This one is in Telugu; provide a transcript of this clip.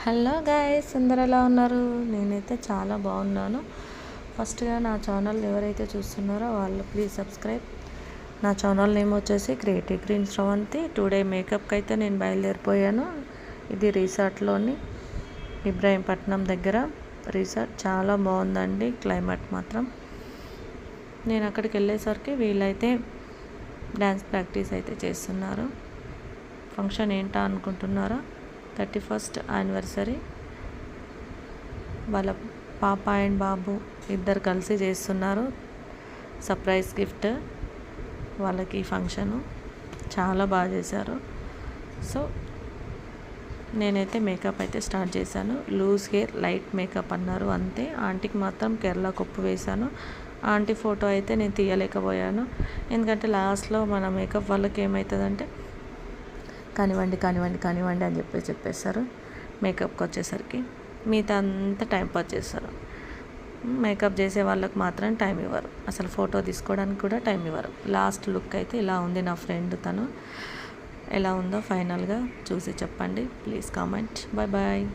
హలో గాయ్స్, అందరు ఎలా ఉన్నారు? నేనైతే చాలా బాగున్నాను. ఫస్ట్గా నా ఛానల్ ఎవరైతే చూస్తున్నారో వాళ్ళు ప్లీజ్ సబ్స్క్రైబ్. నా ఛానల్ నేమ్ వచ్చేసి క్రియేటివ్ గ్రీన్ శ్రవంతి. టుడే మేకప్కి అయితే నేను బయలుదేరిపోయాను. ఇది రిసార్ట్లోని ఇబ్రాహీంపట్నం దగ్గర రిసార్ట్. చాలా బాగుందండి క్లైమేట్ మాత్రం. నేను అక్కడికి వెళ్ళేసరికి వీళ్ళైతే డ్యాన్స్ ప్రాక్టీస్ అయితే చేస్తున్నారు. ఫంక్షన్ ఏంటా అనుకుంటున్నారా? 31st anniversary. వాళ్ళ పాప అండ్ బాబు ఇద్దరు కలిసి చేస్తున్నారు. సర్ప్రైజ్ గిఫ్ట్ వాళ్ళకి ఫంక్షను. చాలా బాగా చేశారు. సో నేనైతే మేకప్ అయితే స్టార్ట్ చేశాను. లూజ్ హెయిర్, లైట్ మేకప్ అన్నారు అంతే. ఆంటీకి మాత్రం కేరళ కొప్పు వేశాను. ఆంటీ ఫోటో అయితే నేను తీయలేకపోయాను, ఎందుకంటే లాస్ట్లో మన మేకప్ వాళ్ళకి ఏమవుతుందంటే కానివ్వండి కానివ్వండి కానివ్వండి అని చెప్పేస్తారు. మేకప్కి వచ్చేసరికి మిగతా అంతా టైం పాస్ చేస్తారు. మేకప్ చేసే వాళ్ళకి మాత్రం టైం ఇవ్వరు, అసలు ఫోటో తీసుకోవడానికి కూడా టైం ఇవ్వరు. లాస్ట్ లుక్ అయితే ఇలా ఉంది. నా ఫ్రెండ్ తను ఎలా ఉందో ఫైనల్గా చూసి చెప్పండి. Please comment. Bye bye.